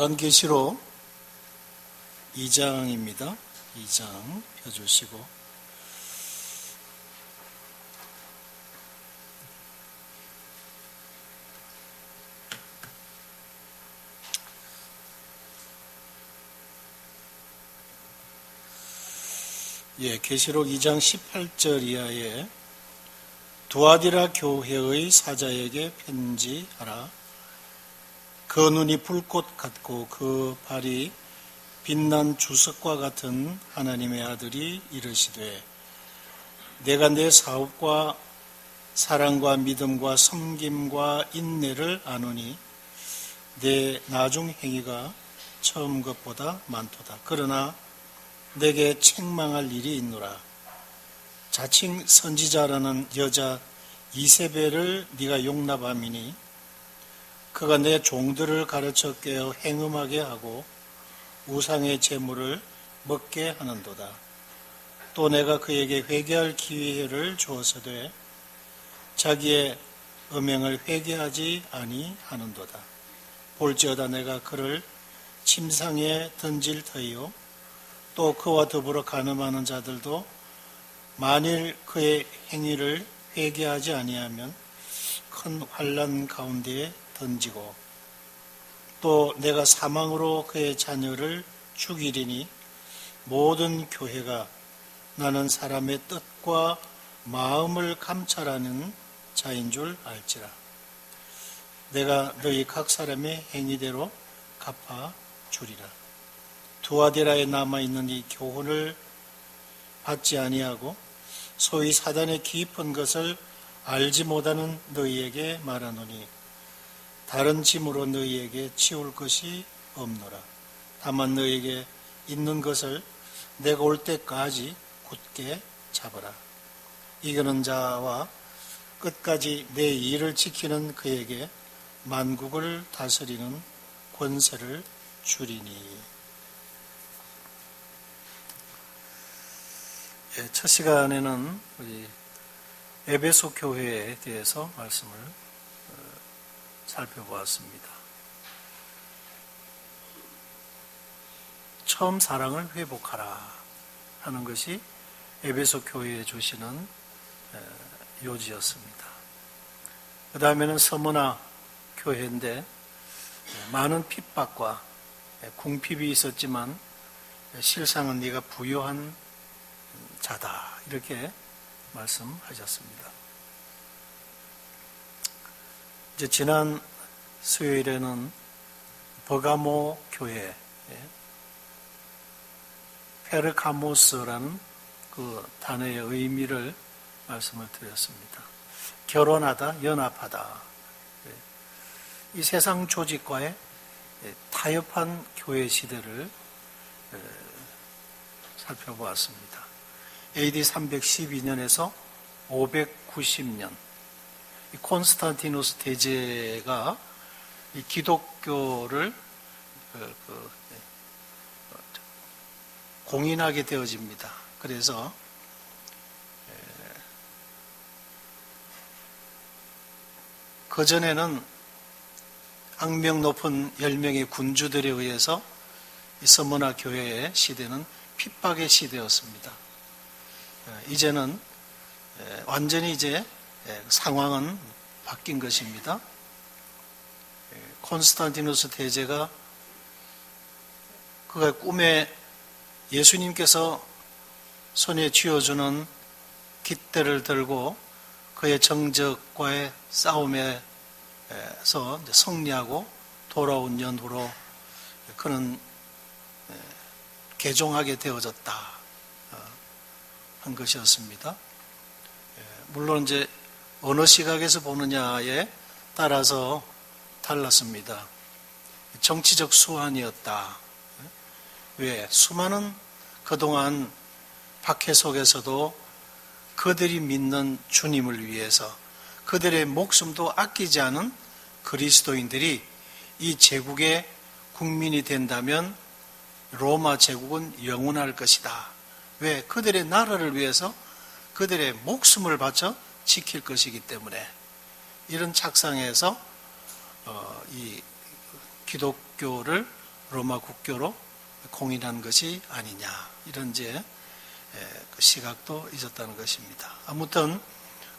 요한계시록 2장입니다. 2장 펴주시고 계시록 2장 18절 이하에 두아디라 교회의 사자에게 편지하라. 그 눈이 불꽃 같고 그 발이 빛난 주석과 같은 하나님의 아들이 이르시되, 내가 내 사업과 사랑과 믿음과 섬김과 인내를 아노니 내 나중 행위가 처음 것보다 많도다. 그러나 내게 책망할 일이 있노라. 자칭 선지자라는 여자 이세벨을 네가 용납함이니 그가 내 종들을 가르쳐 깨어 행음하게 하고 우상의 제물을 먹게 하는도다. 또 내가 그에게 회개할 기회를 주어서되 자기의 음행을 회개하지 아니하는도다. 볼지어다 내가 그를 침상에 던질 터이요 또 그와 더불어 간음하는 자들도 만일 그의 행위를 회개하지 아니하면 큰 환난 가운데에 던지고, 또 내가 사망으로 그의 자녀를 죽이리니 모든 교회가 나는 사람의 뜻과 마음을 감찰하는 자인 줄 알지라. 내가 너희 각 사람의 행위대로 갚아 주리라. 두아디라에 남아있는 이 교훈을 받지 아니하고 소위 사단의 깊은 것을 알지 못하는 너희에게 말하노니 다른 짐으로 너희에게 치울 것이 없노라. 다만 너희에게 있는 것을 내가 올 때까지 굳게 잡아라. 이기는 자와 끝까지 내 일을 지키는 그에게 만국을 다스리는 권세를 주리니. 첫 시간에는 우리 에베소 교회에 대해서 말씀을 살펴보았습니다. 처음 사랑을 회복하라 하는 것이 에베소 교회에 주시는 요지였습니다. 그 다음에는 서머나 교회인데 많은 핍박과 궁핍이 있었지만 실상은 네가 부요한 자다, 이렇게 말씀하셨습니다. 이제 지난 수요일에는 버가모 교회 페르카모스라는 그 단어의 의미를 말씀을 드렸습니다. 결혼하다, 연합하다. 이 세상 조직과의 타협한 교회 시대를 살펴보았습니다. AD 312년에서 590년 이 콘스탄티누스 대제가 이 기독교를 공인하게 되어집니다. 그래서 그전에는 악명 높은 10명의 군주들에 의해서 이 서머나 교회의 시대는 핍박의 시대였습니다. 이제는 완전히 이제 상황은 바뀐 것입니다. 콘스탄티누스 대제가 그가 꿈에 예수님께서 손에 쥐어주는 깃대를 들고 그의 정적과의 싸움에서 승리하고 돌아온 연후로 그는 개종하게 되어졌다 한 것이었습니다. 물론 이제 어느 시각에서 보느냐에 따라서 달랐습니다. 정치적 수완이었다. 왜? 수많은 그동안 박해 속에서도 그들이 믿는 주님을 위해서 그들의 목숨도 아끼지 않은 그리스도인들이 이 제국의 국민이 된다면 로마 제국은 영원할 것이다. 왜? 그들의 나라를 위해서 그들의 목숨을 바쳐 지킬 것이기 때문에 이런 착상에서 이 기독교를 로마 국교로 공인한 것이 아니냐, 이런 이제 그 시각도 있었다는 것입니다. 아무튼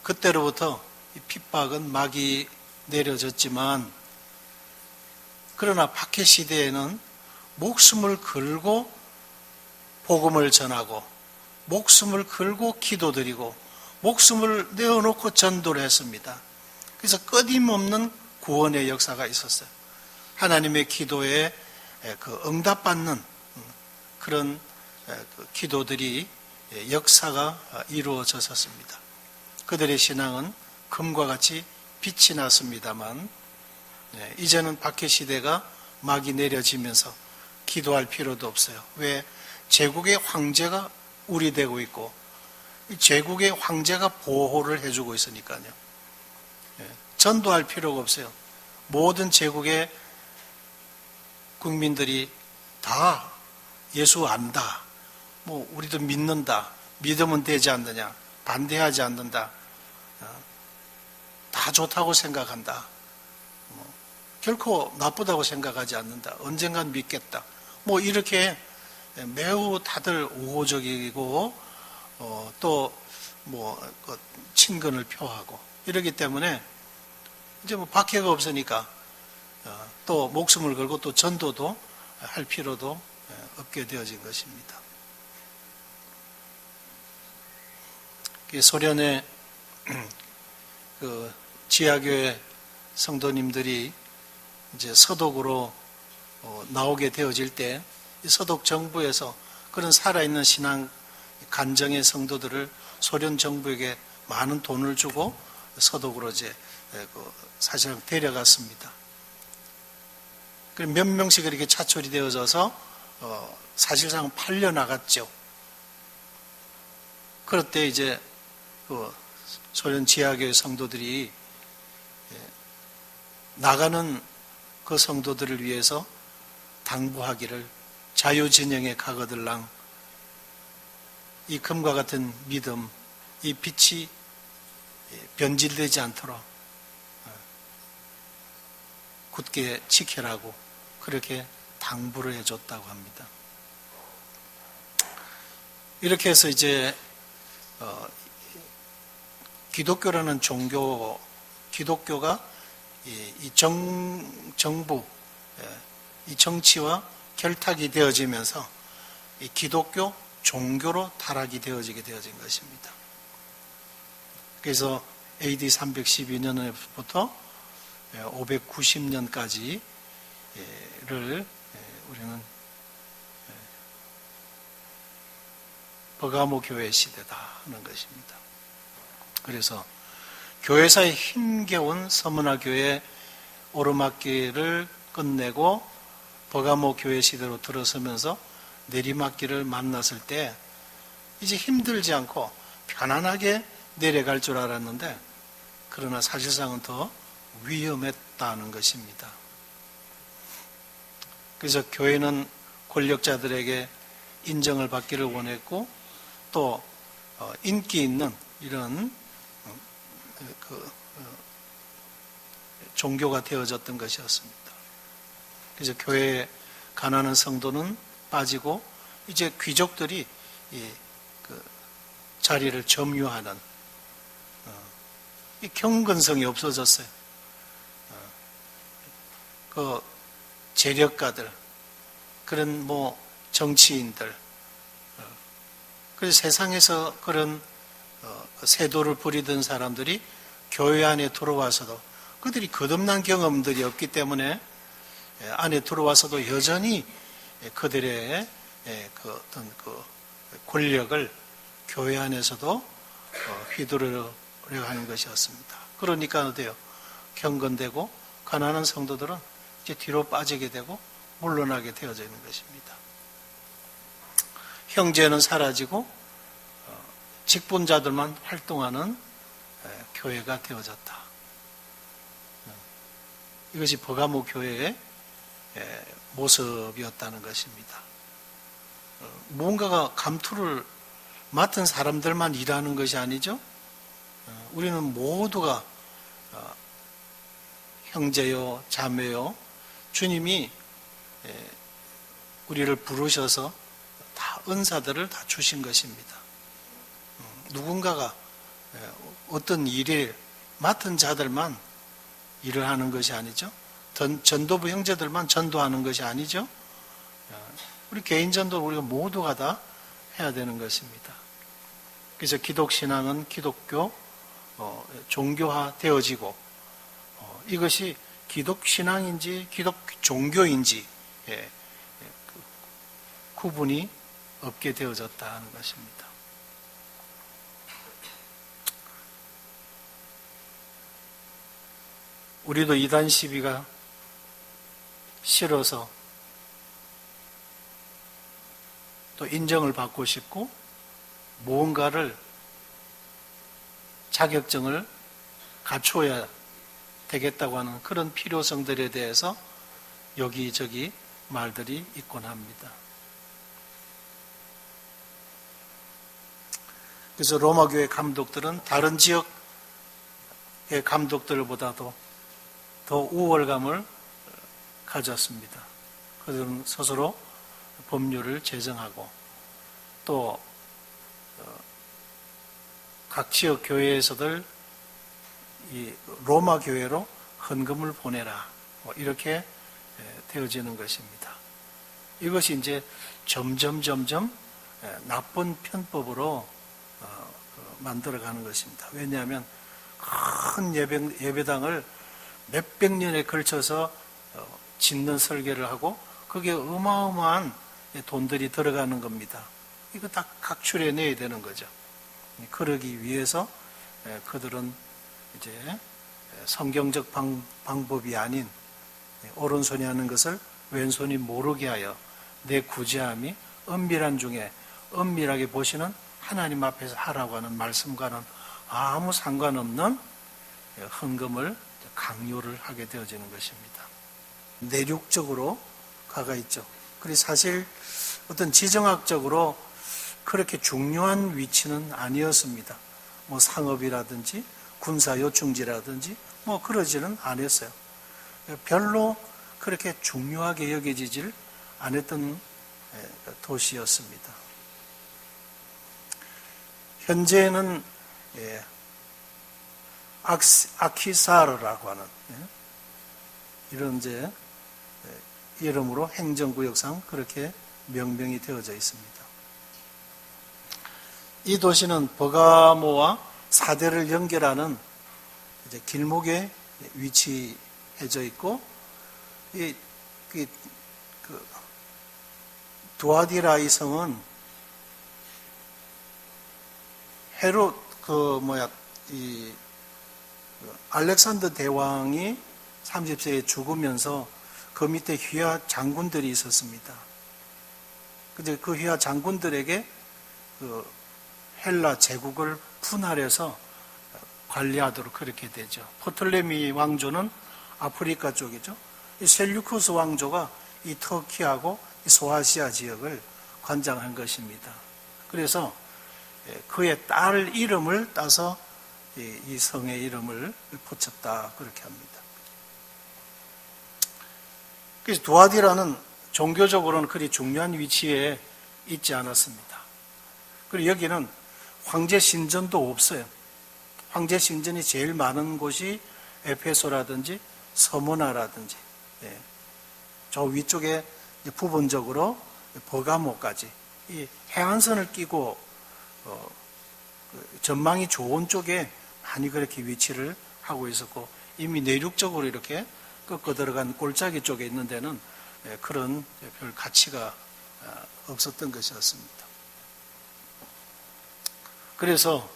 그때로부터 이 핍박은 막이 내려졌지만, 그러나 박해 시대에는 목숨을 걸고 복음을 전하고 목숨을 걸고 기도드리고 목숨을 내어놓고 전도를 했습니다. 그래서 끊임없는 구원의 역사가 있었어요. 하나님의 기도에 그 응답받는 그런 기도들이 역사가 이루어졌었습니다. 그들의 신앙은 금과 같이 빛이 났습니다만, 이제는 박해 시대가 막이 내려지면서 기도할 필요도 없어요. 왜? 제국의 황제가 우리되고 있고 제국의 황제가 보호를 해주고 있으니까요. 전도할 필요가 없어요. 모든 제국의 국민들이 다 예수 안다, 뭐 우리도 믿는다, 믿으면 되지 않느냐, 반대하지 않는다, 다 좋다고 생각한다, 결코 나쁘다고 생각하지 않는다, 언젠간 믿겠다, 뭐 이렇게 매우 다들 우호적이고 또 뭐 친근을 표하고 이러기 때문에 이제 뭐 박해가 없으니까 또 목숨을 걸고 또 전도도 할 필요도 없게 되어진 것입니다. 소련의 그 지하교회 성도님들이 이제 서독으로 나오게 되어질 때 서독 정부에서 그런 살아있는 신앙 간정의 성도들을 소련 정부에게 많은 돈을 주고 서독으로 이제 사실은 데려갔습니다. 몇 명씩 이렇게 차출이 되어져서 사실상 팔려나갔죠. 그럴 때 이제 그 소련 지하교회 성도들이 나가는 그 성도들을 위해서 당부하기를, 자유진영에 가거들랑 이 금과 같은 믿음, 이 빛이 변질되지 않도록 굳게 지켜라고 그렇게 당부를 해줬다고 합니다. 이렇게 해서 이제 기독교라는 종교, 기독교가 이 정부, 이 정치와 결탁이 되어지면서 이 기독교 종교로 타락이 되어지게 되어진 것입니다. 그래서 AD 312년부터 590년까지를 우리는 버가모 교회 시대다 하는 것입니다. 그래서 교회사의 힘겨운 서문화 교회 오르막길을 끝내고 버가모 교회 시대로 들어서면서 내리막길을 만났을 때 이제 힘들지 않고 편안하게 내려갈 줄 알았는데, 그러나 사실상은 더 위험했다는 것입니다. 그래서 교회는 권력자들에게 인정을 받기를 원했고 또 인기 있는 이런 종교가 되어졌던 것이었습니다. 그래서 교회에 가난한 성도는 빠지고 이제 귀족들이 그 자리를 점유하는 이 경건성이 없어졌어요. 그 재력가들, 그런 뭐 정치인들, 그래서 세상에서 그런 세도를 부리던 사람들이 교회 안에 들어와서도 그들이 거듭난 경험들이 없기 때문에 안에 들어와서도 여전히 그들의 그 어떤 그 권력을 교회 안에서도 휘두르려고 하는 것이었습니다. 그러니까 어때요? 경건되고 가난한 성도들은 이제 뒤로 빠지게 되고 물러나게 되어져 있는 것입니다. 형제는 사라지고 직분자들만 활동하는 교회가 되어졌다. 이것이 버가모 교회의 모습이었다는 것입니다. 무언가가 감투를 맡은 사람들만 일하는 것이 아니죠. 우리는 모두가 형제요, 자매요, 주님이 우리를 부르셔서 다 은사들을 다 주신 것입니다. 누군가가 어떤 일에 맡은 자들만 일을 하는 것이 아니죠. 전도부 형제들만 전도하는 것이 아니죠. 우리 개인 전도를 우리가 모두가 다 해야 되는 것입니다. 그래서 기독신앙은 기독교 종교화 되어지고 이것이 기독신앙인지 기독 종교인지 구분이 없게 되어졌다 하는 것입니다. 우리도 이단 시비가 싫어서 또 인정을 받고 싶고 무언가를 자격증을 갖추어야 되겠다고 하는 그런 필요성들에 대해서 여기저기 말들이 있곤 합니다. 그래서 로마교회 감독들은 다른 지역의 감독들보다도 더 우월감을 가졌습니다. 그들은 스스로 법률을 제정하고 또 각 지역 교회에서들 이 로마 교회로 헌금을 보내라 이렇게 되어지는 것입니다. 이것이 이제 점점 나쁜 편법으로 만들어가는 것입니다. 왜냐하면 큰 예배당을 몇백 년에 걸쳐서 짓는 설계를 하고 그게 어마어마한 돈들이 들어가는 겁니다. 이거 다 각출해내야 되는 거죠. 그러기 위해서 그들은 이제 성경적 방법이 아닌 오른손이 하는 것을 왼손이 모르게 하여 내 구제함이 은밀한 중에 은밀하게 보시는 하나님 앞에서 하라고 하는 말씀과는 아무 상관없는 헌금을 강요를 하게 되어지는 것입니다. 내륙적으로 가가 있죠. 그리고 사실 어떤 지정학적으로 그렇게 중요한 위치는 아니었습니다. 뭐 상업이라든지 군사 요충지라든지 뭐 그러지는 않았어요. 별로 그렇게 중요하게 여겨지질 않았던 도시였습니다. 현재는 아키사르라고 하는 이런 이제 이름으로 행정구역상 그렇게 명명이 되어져 있습니다. 이 도시는 버가모와 사대를 연결하는 이제 길목에 위치해져 있고 그 두아디라이 성은 헤롯 알렉산더 대왕이 30세에 죽으면서 그 밑에 휘하 장군들이 있었습니다. 근데 그 휘하 장군들에게 그 헬라 제국을 분할해서 관리하도록 그렇게 되죠. 포톨레미 왕조는 아프리카 쪽이죠. 이 셀류쿠스 왕조가 이 터키하고 이 소아시아 지역을 관장한 것입니다. 그래서 그의 딸 이름을 따서 이 성의 이름을 붙였다 그렇게 합니다. 그래서 두아디라는 종교적으로는 그리 중요한 위치에 있지 않았습니다. 그리고 여기는 황제 신전도 없어요. 황제 신전이 제일 많은 곳이 에페소라든지 서모나라든지 저 위쪽에 부분적으로 버가모까지 이 해안선을 끼고 전망이 좋은 쪽에 많이 그렇게 위치를 하고 있었고 이미 내륙적으로 이렇게 꺾어 들어간 골짜기 쪽에 있는 데는 그런 별 가치가 없었던 것이었습니다. 그래서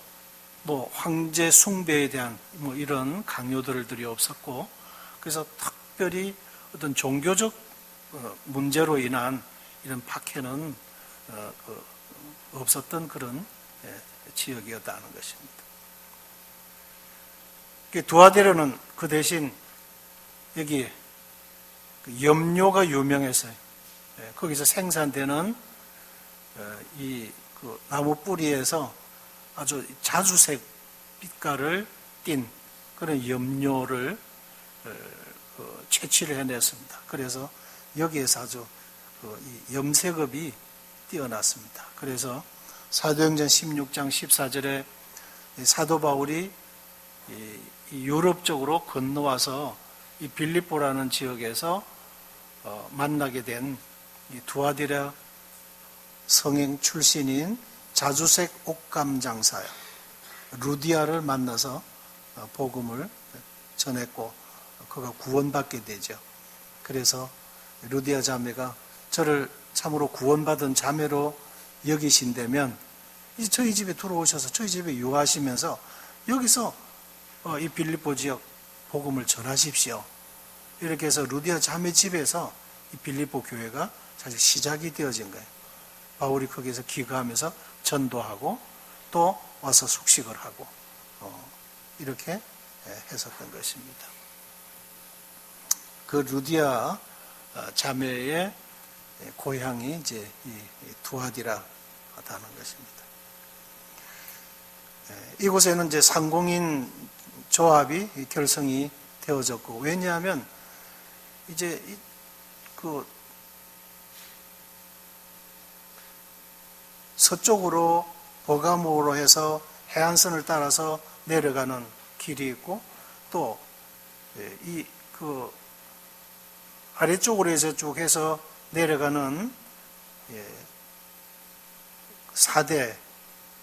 뭐 황제 숭배에 대한 뭐 이런 강요들이 없었고 그래서 특별히 어떤 종교적 문제로 인한 이런 박해는 없었던 그런 지역이었다는 것입니다. 두아데르는 그 대신 여기 염료가 유명해서요. 거기서 생산되는 이 나무 뿌리에서 아주 자주색 빛깔을 띤 그런 염료를 채취를 해냈습니다. 그래서 여기에서 아주 이 염색업이 뛰어났습니다. 그래서 사도행전 16장 14절에 사도 바울이 이 유럽 쪽으로 건너와서 이 빌립보라는 지역에서 만나게 된 이 두아디라 성행 출신인 자주색 옷감 장사 루디아를 만나서 복음을 전했고 그가 구원받게 되죠. 그래서 루디아 자매가 저를 참으로 구원받은 자매로 여기신다면 저희 집에 들어오셔서 저희 집에 유하시면서 여기서 이 빌립보 지역 복음을 전하십시오. 이렇게 해서 루디아 자매 집에서 이 빌립보 교회가 사실 시작이 되어진 거예요. 바울이 거기서 기거하면서 전도하고 또 와서 숙식을 하고 이렇게 했었던 것입니다. 그 루디아 자매의 고향이 이제 이 두아디라라는 것입니다. 이곳에는 이제 상공인 조합이 결성이 되어졌고, 왜냐하면 이제 그 서쪽으로 버가모로 해서 해안선을 따라서 내려가는 길이 있고, 또 이 그 아래쪽으로 해서 쭉 해서 내려가는 4대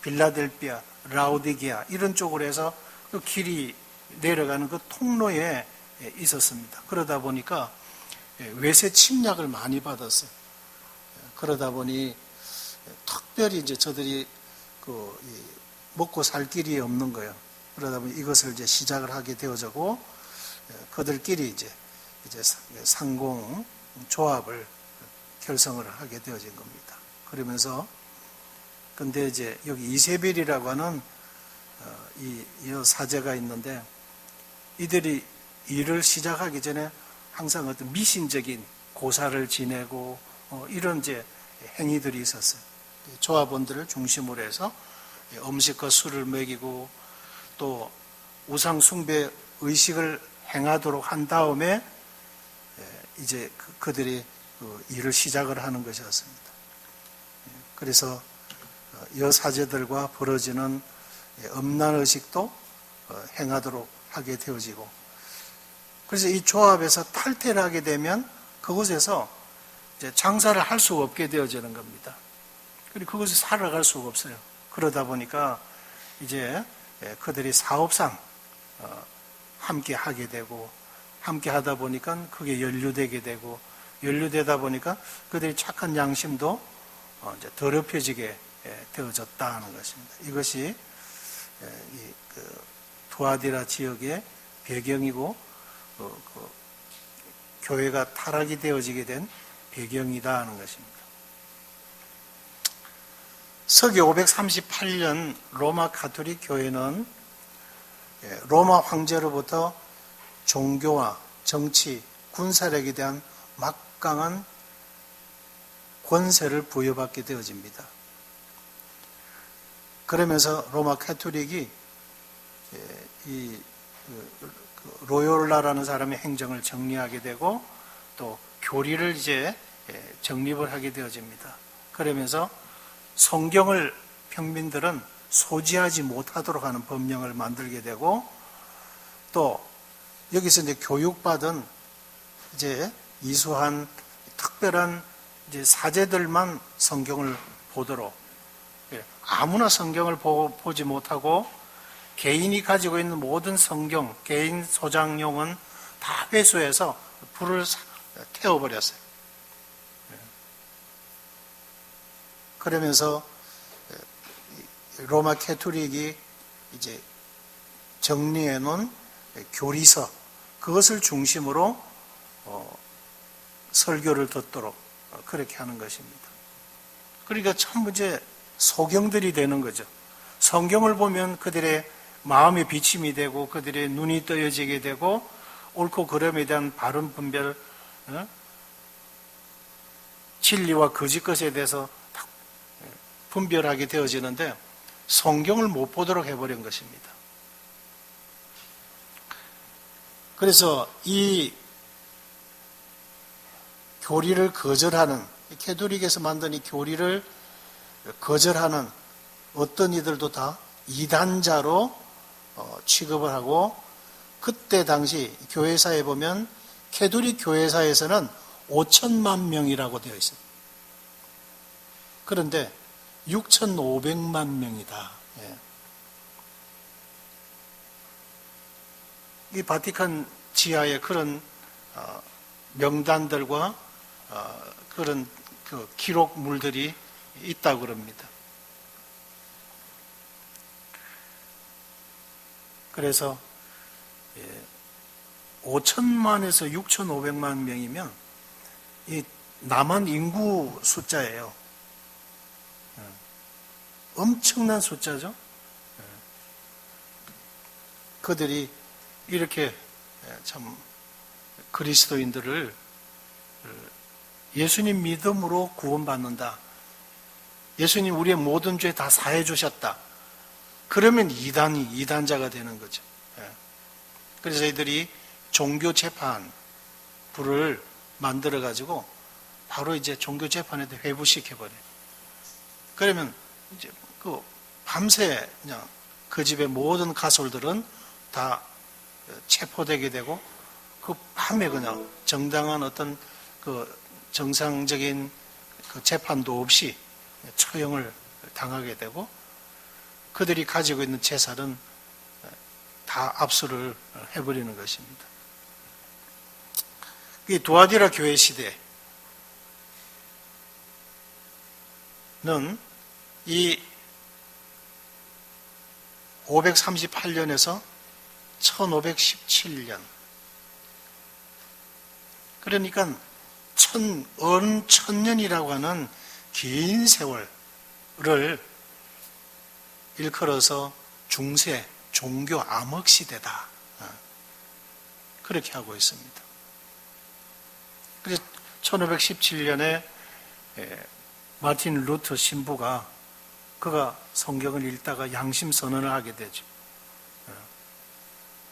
빌라델피아, 라오디게아 이런 쪽으로 해서 그 길이 내려가는 그 통로에 있었습니다. 그러다 보니까 외세 침략을 많이 받았어요. 그러다 보니 특별히 이제 저들이 먹고 살 길이 없는 거예요. 그러다 보니 이것을 이제 시작을 하게 되어졌고, 그들끼리 이제 상공 조합을 결성을 하게 되어진 겁니다. 그러면서 근데 이제 여기 이세벨이라고 하는 이 사제가 있는데, 이들이 일을 시작하기 전에 항상 어떤 미신적인 고사를 지내고 이런 이제 행위들이 있었어요. 조합원들을 중심으로 해서 음식과 술을 먹이고 또 우상 숭배 의식을 행하도록 한 다음에 이제 그들이 일을 시작을 하는 것이었습니다. 그래서 여사제들과 벌어지는 음란 의식도 행하도록 하게 되어지고, 그래서 이 조합에서 탈퇴를 하게 되면 그곳에서 이제 장사를 할 수 없게 되어지는 겁니다. 그리고 그곳에 살아갈 수가 없어요. 그러다 보니까 이제 그들이 사업상 함께 하게 되고, 함께 하다 보니까 그게 연루되게 되고, 연루되다 보니까 그들이 착한 양심도 이제 더럽혀지게 되어졌다는 것입니다. 이것이 두아디라 지역의 배경이고 교회가 타락이 되어지게 된 배경이다 하는 것입니다. 서기 538년 로마 가톨릭 교회는 로마 황제로부터 종교와 정치, 군사력에 대한 막강한 권세를 부여받게 되어집니다. 그러면서 로마 가톨릭이 이 로요라라는 사람의 행정을 정리하게 되고 또 교리를 이제 정립을 하게 되어집니다. 그러면서 성경을 평민들은 소지하지 못하도록 하는 법령을 만들게 되고, 또 여기서 이제 교육받은 이제 이수한 특별한 이제 사제들만 성경을 보도록, 아무나 성경을 보지 못하고 개인이 가지고 있는 모든 성경, 개인 소장용은 다 회수해서 불을 태워버렸어요. 그러면서 로마 캐토릭이 이제 정리해 놓은 교리서, 그것을 중심으로 설교를 듣도록 그렇게 하는 것입니다. 그러니까 전부 이제 소경들이 되는 거죠. 성경을 보면 그들의 마음의 비침이 되고 그들의 눈이 떠여지게 되고 옳고 그름에 대한 바른 분별, 진리와 거짓 것에 대해서 분별하게 되어지는데 성경을 못 보도록 해버린 것입니다. 그래서 이 교리를 거절하는 캐톨릭에서 만든 이 교리를 거절하는 어떤 이들도 다 이단자로 취급을 하고, 그때 당시 교회사에 보면 캐톨릭 교회사에서는 5천만 명이라고 되어 있습니다. 그런데 6,500만 명이다. 예. 이 바티칸 지하에 그런 명단들과 그런 그 기록물들이 있다고 그럽니다. 그래서 5천만에서 6,500만 명이면 이 남한 인구 숫자예요. 엄청난 숫자죠. 그들이 이렇게 참 그리스도인들을 예수님 믿음으로 구원받는다. 예수님 우리의 모든 죄 다 사해 주셨다. 그러면 이단자가 되는 거죠. 그래서 이들이 종교 재판 부를 만들어 가지고 바로 이제 종교 재판에 회부시켜 버려요. 그러면 이제 그 밤새 그냥 그 집의 모든 가솔들은 다 체포되게 되고, 그 밤에 그냥 정당한 어떤 그 정상적인 그 재판도 없이 처형을 당하게 되고, 그들이 가지고 있는 재산은 다 압수를 해버리는 것입니다. 이 두아디라 교회 시대는 이 538년에서 1517년, 그러니까 은 천년이라고 하는 긴 세월을 일컬어서 중세 종교 암흑 시대다, 그렇게 하고 있습니다. 그래서 1517년에 마틴 루터 신부가 그가 성경을 읽다가 양심 선언을 하게 되죠.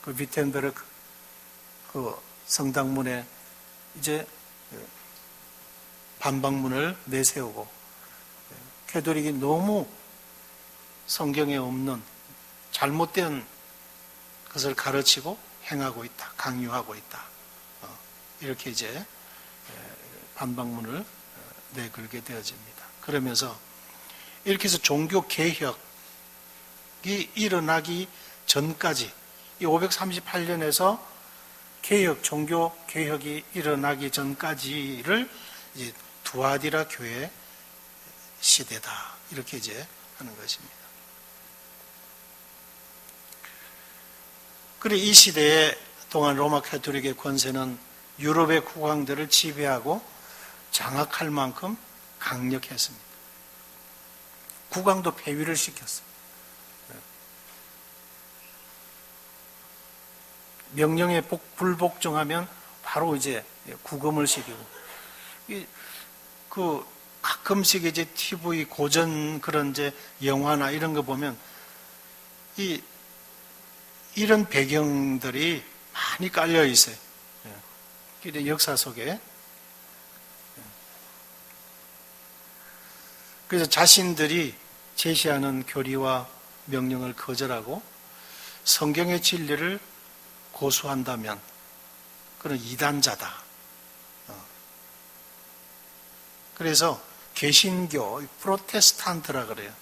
그 위텐베르크 그 성당문에 이제 반박문을 내세우고, 캐톨릭이 너무 성경에 없는 잘못된 것을 가르치고 행하고 있다, 강요하고 있다, 이렇게 이제 반박문을 내걸게 되어집니다. 그러면서 이렇게 해서 종교 개혁이 일어나기 전까지, 이 538년에서 종교 개혁이 일어나기 전까지를 이제 두아디라 교회 시대다, 이렇게 이제 하는 것입니다. 그리고 이 시대에 동안 로마 캐톨릭의 권세는 유럽의 국왕들을 지배하고 장악할 만큼 강력했습니다. 국왕도 폐위를 시켰어요. 명령에 불복종하면 바로 이제 구금을 시키고, 그 가끔씩 이제 TV 고전 그런 이제 영화나 이런 거 보면 이런 배경들이 많이 깔려 있어요. 역사 속에. 그래서 자신들이 제시하는 교리와 명령을 거절하고 성경의 진리를 고수한다면 그런 이단자다. 그래서 개신교, 프로테스탄트라 그래요.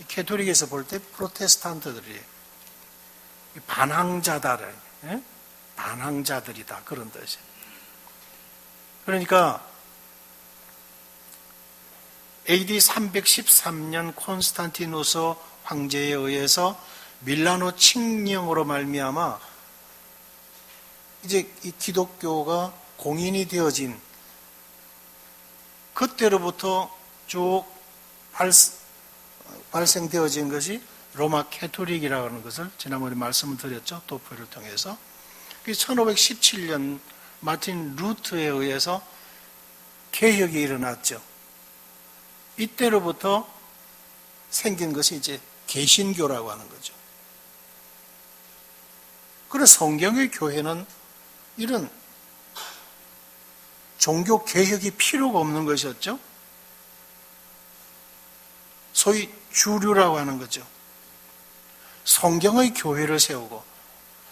캐톨릭에서 볼 때 프로테스탄트들이 반항자다, 반항자들이다, 그런 뜻이에요. 그러니까 AD 313년 콘스탄티누스 황제에 의해서 밀라노 칙령으로 말미암아 이제 이 기독교가 공인이 되어진 그때로부터 쭉 발생되어진 것이 로마 캐톨릭이라고 하는 것을 지난번에 말씀을 드렸죠. 도표를 통해서. 1517년 마틴 루트에 의해서 개혁이 일어났죠. 이때로부터 생긴 것이 이제 개신교라고 하는 거죠. 그래서 성경의 교회는 이런 종교 개혁이 필요가 없는 것이었죠. 소위 주류라고 하는 거죠. 성경의 교회를 세우고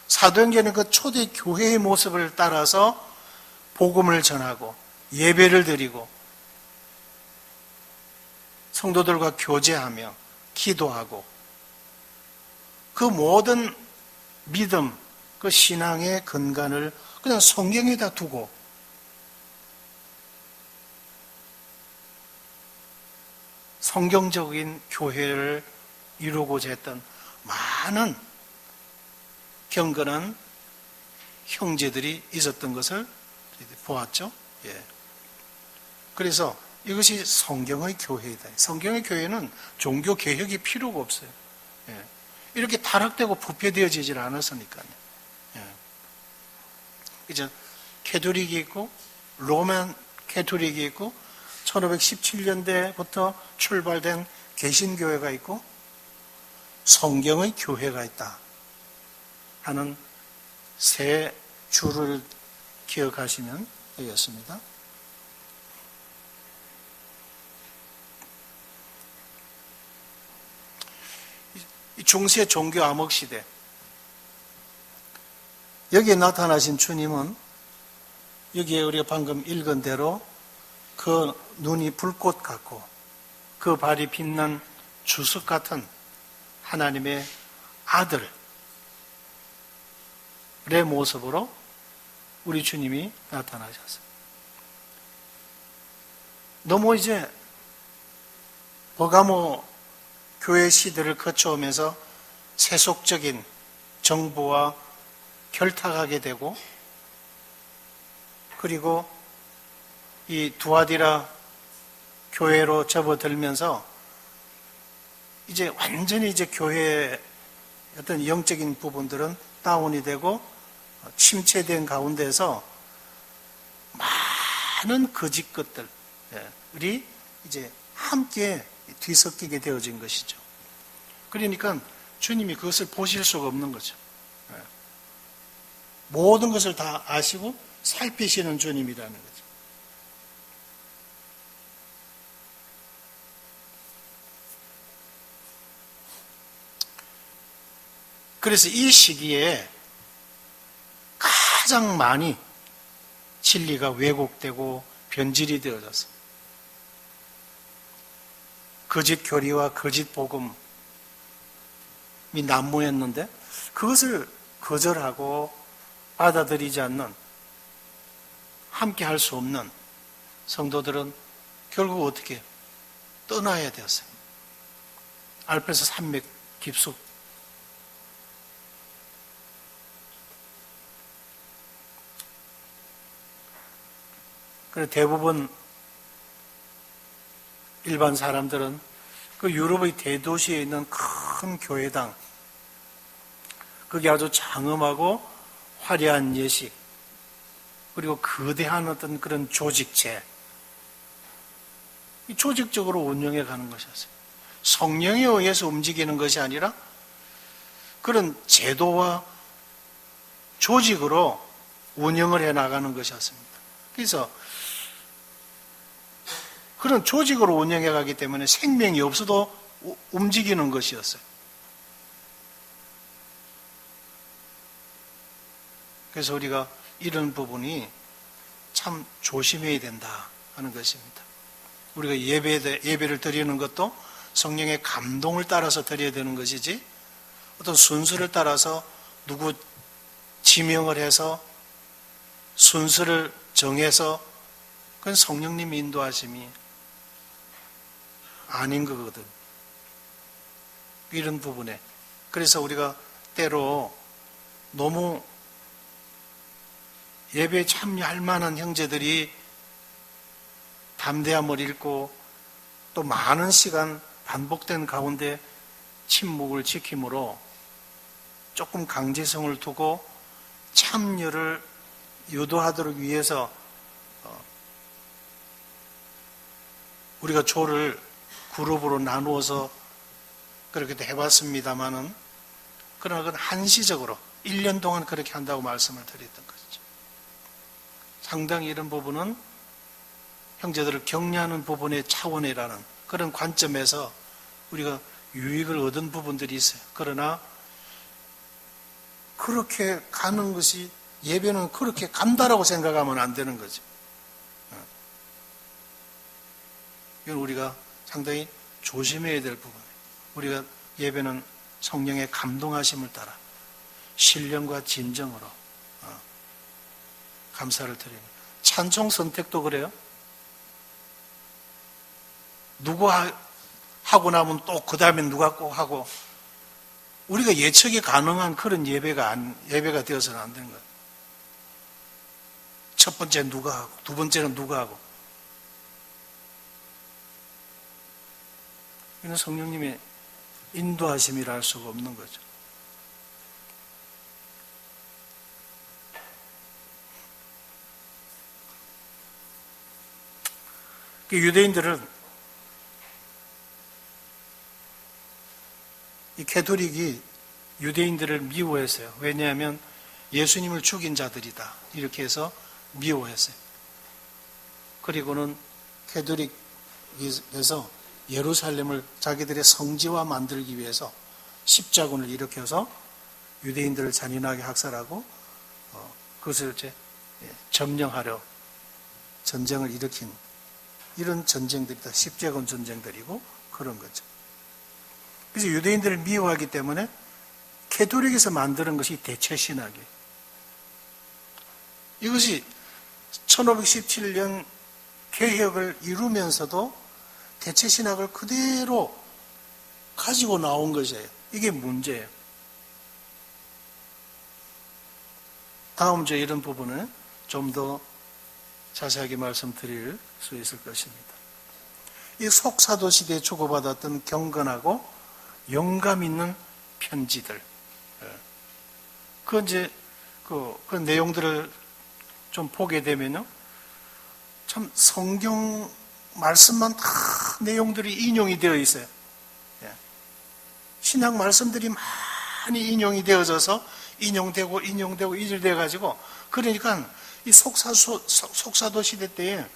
사도행전의 그 초대 교회의 모습을 따라서 복음을 전하고 예배를 드리고 성도들과 교제하며 기도하고 그 모든 믿음, 그 신앙의 근간을 그냥 성경에다 두고 성경적인 교회를 이루고자 했던 많은 경건한 형제들이 있었던 것을 보았죠. 예. 그래서 이것이 성경의 교회이다. 성경의 교회는 종교 개혁이 필요가 없어요. 예. 이렇게 타락되고 부패되어지질 않았으니까요. 예. 이제 캐톨릭이 있고 로만 캐톨릭이 있고 1517년대부터 출발된 개신교회가 있고 성경의 교회가 있다 하는 세 줄을 기억하시면 되겠습니다. 중세 종교 암흑 시대, 여기에 나타나신 주님은 여기에 우리가 방금 읽은 대로 그 눈이 불꽃 같고 그 발이 빛난 주석 같은 하나님의 아들의 모습으로 우리 주님이 나타나셨어요. 너무 이제 버가모 교회 시대를 거쳐오면서 세속적인 정부와 결탁하게 되고 그리고 이 두아디라 교회로 접어들면서 이제 완전히 이제 교회의 어떤 영적인 부분들은 다운이 되고 침체된 가운데서 많은 거짓 것들이 이제 함께 뒤섞이게 되어진 것이죠. 그러니까 주님이 그것을 보실 수가 없는 거죠. 모든 것을 다 아시고 살피시는 주님이라는 거죠. 그래서 이 시기에 가장 많이 진리가 왜곡되고 변질이 되어졌어요. 거짓 교리와 거짓 복음이 난무했는데 그것을 거절하고 받아들이지 않는, 함께 할 수 없는 성도들은 결국 어떻게 떠나야 되었어요. 알프스 산맥 깊숙. 그래서 대부분 일반 사람들은 그 유럽의 대도시에 있는 큰 교회당, 그게 아주 장엄하고 화려한 예식, 그리고 거대한 어떤 그런 조직체, 이 조직적으로 운영해 가는 것이었어요. 성령에 의해서 움직이는 것이 아니라 그런 제도와 조직으로 운영을 해 나가는 것이었습니다. 그래서 그런 조직으로 운영해 가기 때문에 생명이 없어도 움직이는 것이었어요. 그래서 우리가 이런 부분이 참 조심해야 된다 하는 것입니다. 우리가 예배를 드리는 것도 성령의 감동을 따라서 드려야 되는 것이지, 어떤 순서를 따라서 누구 지명을 해서 순서를 정해서 그건 성령님 인도하심이 아닌 거거든. 이런 부분에. 그래서 우리가 때로 너무 예배에 참여할 만한 형제들이 담대함을 잃고 또 많은 시간 반복된 가운데 침묵을 지킴으로 조금 강제성을 두고 참여를 유도하도록 위해서 우리가 조를 그룹으로 나누어서 그렇게 해봤습니다만은, 그러나 그건 한시적으로 1년 동안 그렇게 한다고 말씀을 드렸던 것이죠. 상당히 이런 부분은 형제들을 격려하는 부분의 차원이라는 그런 관점에서 우리가 유익을 얻은 부분들이 있어요. 그러나 그렇게 가는 것이, 예배는 그렇게 간다라고 생각하면 안 되는 거죠. 이건 우리가 상당히 조심해야 될 부분이에요. 우리가 예배는 성령의 감동하심을 따라 신령과 진정으로 감사를 드리는, 찬송 선택도 그래요. 누구 하고 나면 또 그 다음에 누가 꼭 하고, 우리가 예측이 가능한 그런 예배가 되어서는 안 되는 거예요. 첫 번째 누가 하고, 두 번째는 누가 하고. 이는 성령님의 인도하심이라 할 수가 없는 거죠. 유대인들은 이 캐토릭이 유대인들을 미워했어요. 왜냐하면 예수님을 죽인 자들이다, 이렇게 해서 미워했어요. 그리고는 캐토릭에서 예루살렘을 자기들의 성지화 만들기 위해서 십자군을 일으켜서 유대인들을 잔인하게 학살하고 그것을 이제 점령하려 전쟁을 일으킨 이런 전쟁들이다. 십자군 전쟁들이고 그런 거죠. 그래서 유대인들을 미워하기 때문에 캐토릭에서 만드는 것이 대체신학이에요. 이것이 1517년 개혁을 이루면서도 대체신학을 그대로 가지고 나온 것이에요. 이게 문제예요. 다음 주에 이런 부분을 좀 더 자세하게 말씀드릴 수 있을 것입니다. 이 속사도 시대에 주고받았던 경건하고 영감 있는 편지들, 그 내용들을 좀 보게 되면요, 참 성경 말씀만 다 내용들이 인용이 되어 있어요. 신약 말씀들이 많이 인용이 되어져서 인용되고 이질돼 가지고, 그러니까 이 속사도 시대 때에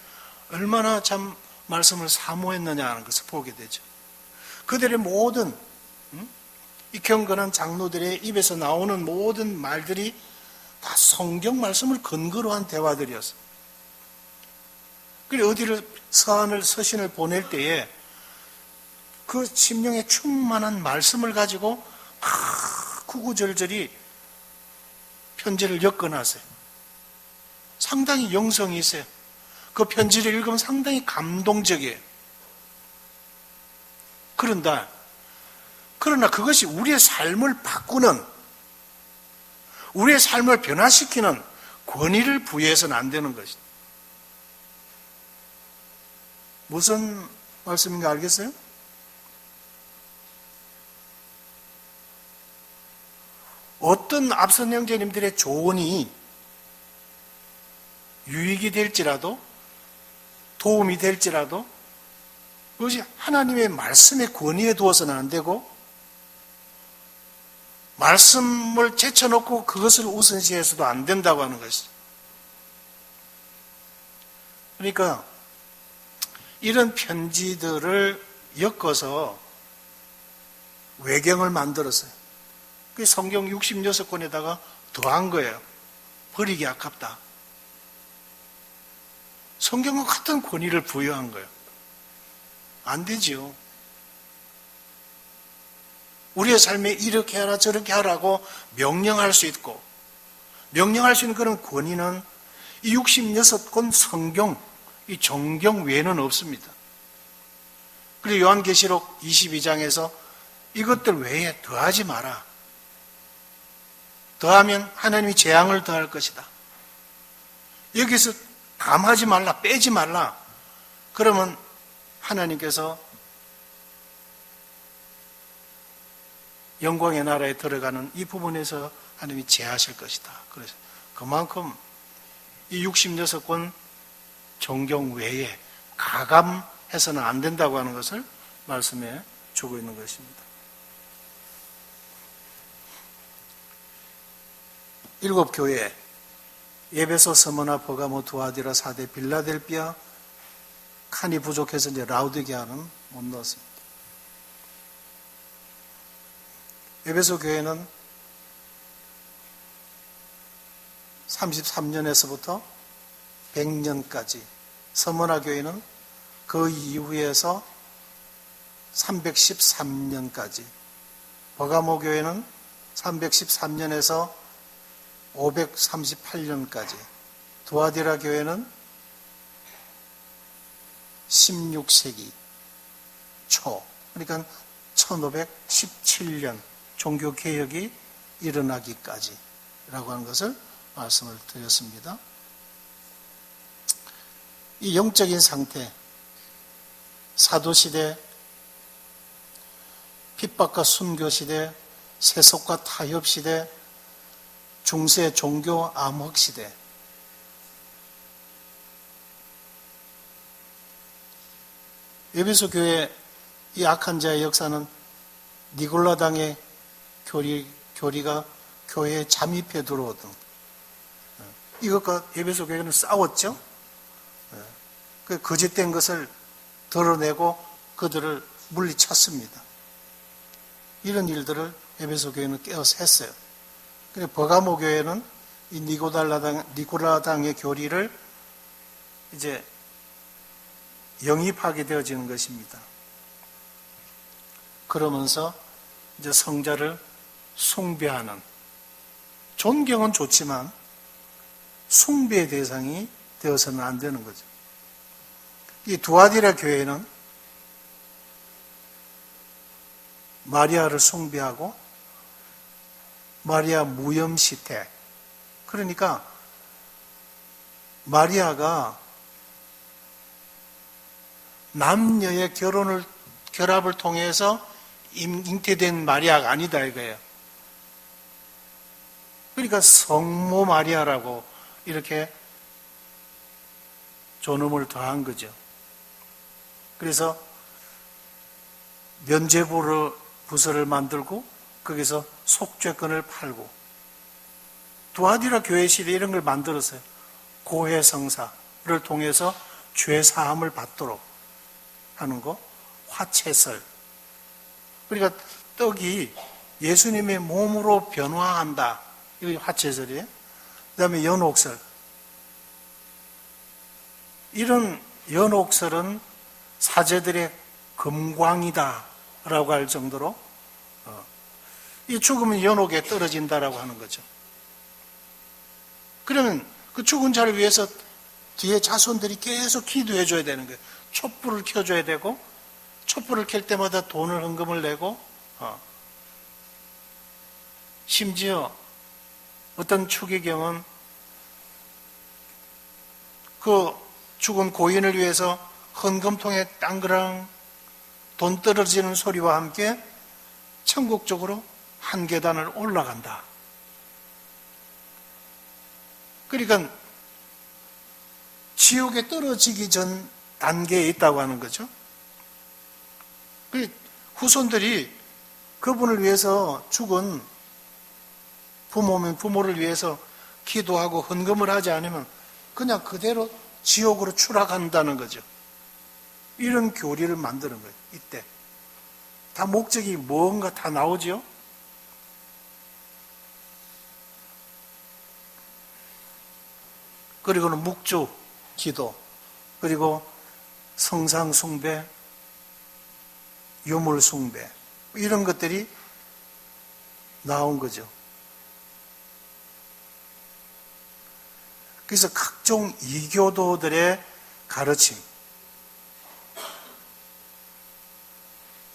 얼마나 참 말씀을 사모했느냐 하는 것을 보게 되죠. 그들의 모든 이 경건한 장로들의 입에서 나오는 모든 말들이 다 성경 말씀을 근거로 한 대화들이었어요. 그리고 어디를 서신을 보낼 때에 그 심령에 충만한 말씀을 가지고 구구절절히 편지를 엮어놨어요. 상당히 영성이 있어요. 그 편지를 읽으면 상당히 감동적이에요. 그러나 그것이 우리의 삶을 바꾸는, 우리의 삶을 변화시키는 권위를 부여해서는 안 되는 것이죠. 무슨 말씀인가 알겠어요? 어떤 앞선 형제님들의 조언이 유익이 될지라도, 도움이 될지라도 그것이 하나님의 말씀의 권위에 두어서는 안 되고, 말씀을 제쳐놓고 그것을 우선시해서도 안 된다고 하는 것이죠. 그러니까 이런 편지들을 엮어서 외경을 만들었어요. 그 성경 66권에다가 더한 거예요. 버리기 아깝다. 성경과 같은 권위를 부여한 거예요. 안 되지요. 우리의 삶에 이렇게 하라 저렇게 하라고 명령할 수 있고, 명령할 수 있는 그런 권위는 이 66권 성경, 이 정경 외에는 없습니다. 그리고 요한계시록 22장에서 이것들 외에 더하지 마라. 더하면 하나님이 재앙을 더할 것이다. 여기서 감하지 말라, 빼지 말라. 그러면 하나님께서 영광의 나라에 들어가는 이 부분에서 하나님이 제하실 것이다. 그래서 그만큼 이 66권 정경 외에 가감해서는 안 된다고 하는 것을 말씀해 주고 있는 것입니다. 7교회, 에베소, 스무나, 버가모, 두아디라, 사대, 빌라델비아, 칸이 부족해서 이제 라우디게아는 못 넣었습니다. 에베소 교회는 33년에서부터 100년까지, 서머나 교회는 그 이후에서 313년까지, 버가모 교회는 313년에서 538년까지, 두아디라 교회는 16세기 초, 그러니까 1517년 종교개혁이 일어나기까지 라고 하는 것을 말씀을 드렸습니다. 이 영적인 상태, 사도시대, 핍박과 순교시대, 세속과 타협시대, 중세 종교 암흑시대, 에베소 교회 이 악한 자의 역사는 니골라당의 교리가 교회에 잠입해 들어오던, 이것과 에베소 교회는 싸웠죠. 그 거짓된 것을 드러내고 그들을 물리쳤습니다. 이런 일들을 에베소 교회는 깨어서 했어요. 그런데 버가모 교회는 이 니골라당의 교리를 이제 영입하게 되어지는 것입니다. 그러면서 이제 성자를 숭배하는, 존경은 좋지만 숭배의 대상이 되어서는 안 되는 거죠. 이 두아디라 교회는 마리아를 숭배하고 마리아 무염시태, 그러니까 마리아가 남녀의 결합을 통해서 잉태된 마리아가 아니다 이거예요. 그러니까 성모 마리아라고 이렇게 존엄을 더한 거죠. 그래서 면죄부서를 만들고 거기서 속죄권을 팔고, 두아디라 교회 시대에 이런 걸 만들었어요. 고해성사를 통해서 죄사함을 받도록 하는 거, 화채설. 그러니까 떡이 예수님의 몸으로 변화한다. 이게 화채설이에요. 그 다음에 연옥설. 이런 연옥설은 사제들의 금광이다 라고 할 정도로 이 죽으면 연옥에 떨어진다라고 하는 거죠. 그러면 그 죽은 자를 위해서 뒤에 자손들이 계속 기도해 줘야 되는 거예요. 촛불을 켜줘야 되고, 촛불을 켤 때마다 돈을 헌금을 내고, 심지어 어떤 추기경은 그 죽은 고인을 위해서 헌금통에 땅그랑 돈 떨어지는 소리와 함께 천국 쪽으로 한 계단을 올라간다. 그러니까 지옥에 떨어지기 전 단계에 있다고 하는 거죠. 후손들이 그분을 위해서 죽은 부모면 부모를 위해서 기도하고 헌금을 하지 않으면 그냥 그대로 지옥으로 추락한다는 거죠. 이런 교리를 만드는 거예요. 이때 다 목적이 뭔가 다 나오죠. 그리고는 묵주 기도, 그리고 성상 숭배, 유물 숭배, 이런 것들이 나온 거죠. 그래서 각종 이교도들의 가르침,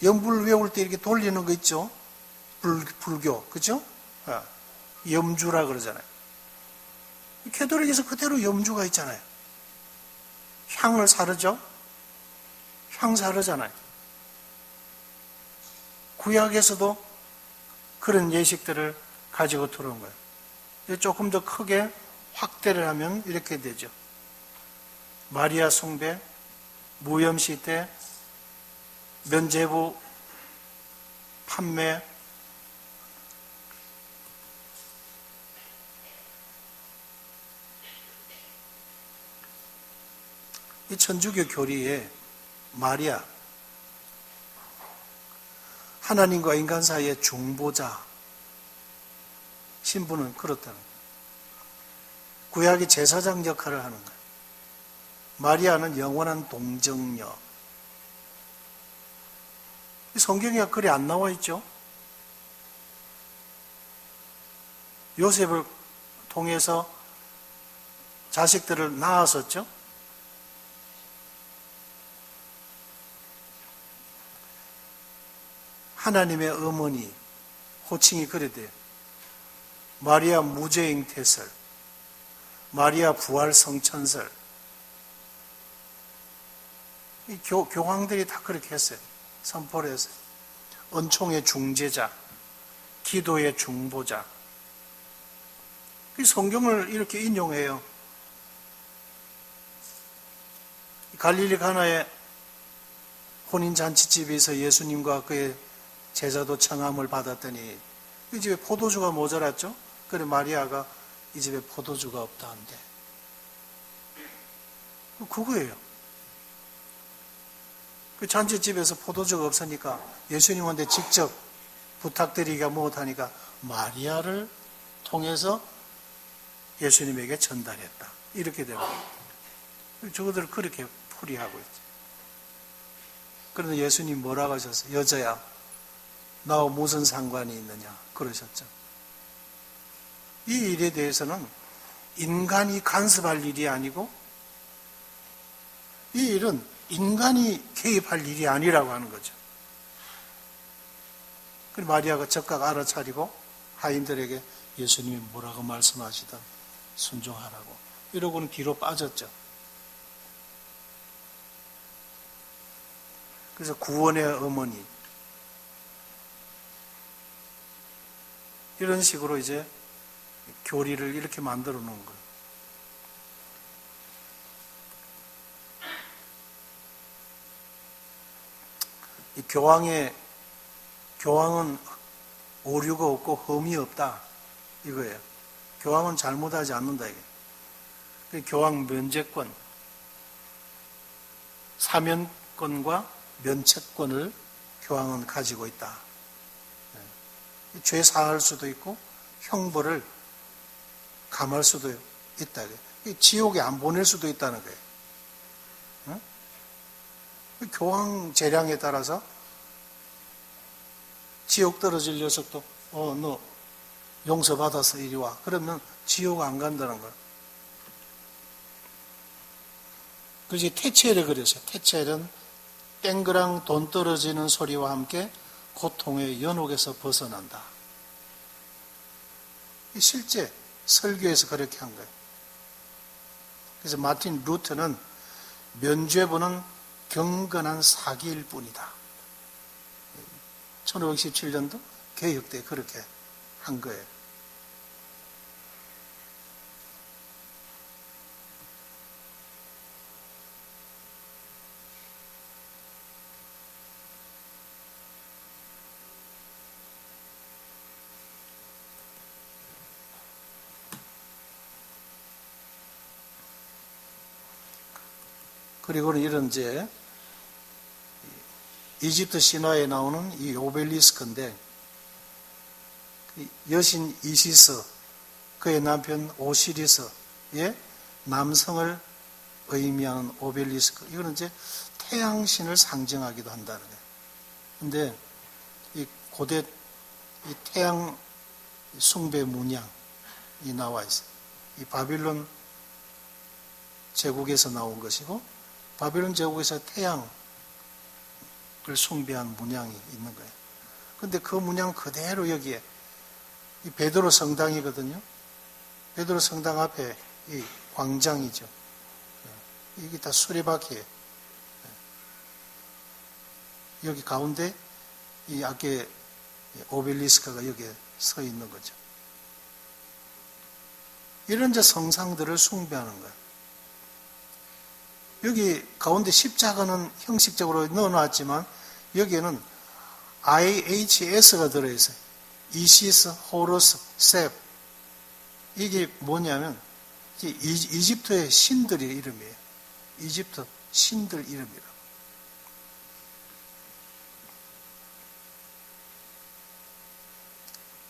염불 외울 때 이렇게 돌리는 거 있죠? 불교, 그죠? 염주라 그러잖아요. 캐톨릭에서 그대로 염주가 있잖아요. 향을 사르죠? 향 사르잖아요. 구약에서도 그런 예식들을 가지고 들어온 거예요. 조금 더 크게 확대를 하면 이렇게 되죠. 마리아 숭배, 무염시대, 면죄부 판매, 이 천주교 교리에 마리아, 하나님과 인간 사이의 중보자 신분은 그렇다는 거예요. 구약의 제사장 역할을 하는 거예요. 마리아는 영원한 동정녀. 성경에 글이 안 나와 있죠. 요셉을 통해서 자식들을 낳았었죠. 하나님의 어머니, 호칭이 그래 돼요. 마리아 무죄인 태설, 마리아 부활 성천설. 이 교황들이 다 그렇게 했어요. 선포를 했어요. 은총의 중재자, 기도의 중보자. 성경을 이렇게 인용해요. 갈릴리 가나의 혼인잔치집에서 예수님과 그의 제자도 청함을 받았더니 이 집에 포도주가 모자랐죠? 그래 마리아가 이 집에 포도주가 없다 한대. 그거예요. 그 잔치집에서 포도주가 없으니까 예수님한테 직접 부탁드리기가 못하니까 마리아를 통해서 예수님에게 전달했다. 이렇게 되는 거예요. 저거들 그렇게 풀이하고 있죠. 그런데 예수님 뭐라고 하셨어요? 여자야, 나와 무슨 상관이 있느냐? 그러셨죠. 이 일에 대해서는 인간이 간섭할 일이 아니고 이 일은 인간이 개입할 일이 아니라고 하는 거죠. 그리고 마리아가 즉각 알아차리고 하인들에게 예수님이 뭐라고 말씀하시든 순종하라고. 이러고는 뒤로 빠졌죠. 그래서 구원의 어머니. 이런 식으로 이제 교리를 이렇게 만들어 놓은 거예요. 이 교황은 오류가 없고 흠이 없다. 이거예요. 교황은 잘못하지 않는다. 이게. 교황 면제권, 사면권과 면책권을 교황은 가지고 있다. 죄 사할 수도 있고 형벌을 감할 수도 있다. 지옥에 안 보낼 수도 있다는 거예요. 교황 재량에 따라서 지옥 떨어질 녀석도 너 용서받아서 이리 와. 그러면 지옥 안 간다는 거예요. 그래서 테첼에 그랬어요. 테첼은 땡그랑 돈 떨어지는 소리와 함께 고통의 연옥에서 벗어난다. 실제 설교에서 그렇게 한 거예요. 그래서 마틴 루터는 면죄부는 경건한 사기일 뿐이다. 1517년도 개혁 때 그렇게 한 거예요. 그리고는 이런 이제 이집트 신화에 나오는 이 오벨리스크인데 여신 이시스 그의 남편 오시리스의 남성을 의미하는 오벨리스크. 이거는 이제 태양신을 상징하기도 한다는 거예요. 근데 이 고대 이 태양 숭배 문양이 나와 있어요. 이 바빌론 제국에서 나온 것이고 바빌론 제국에서 태양을 숭배한 문양이 있는 거예요. 근데 그 문양 그대로 여기에 이 베드로 성당이거든요. 베드로 성당 앞에 이 광장이죠. 이게 다 수레바퀴에 여기 가운데 이 아게 오벨리스크가 여기에 서 있는 거죠. 이런 이제 성상들을 숭배하는 거예요. 여기 가운데 십자가는 형식적으로 넣어놨지만 여기에는 IHS가 들어있어요. 이시스, 호루스, 셉. 이게 뭐냐면 이집트의 신들의 이름이에요. 이집트 신들 이름이라.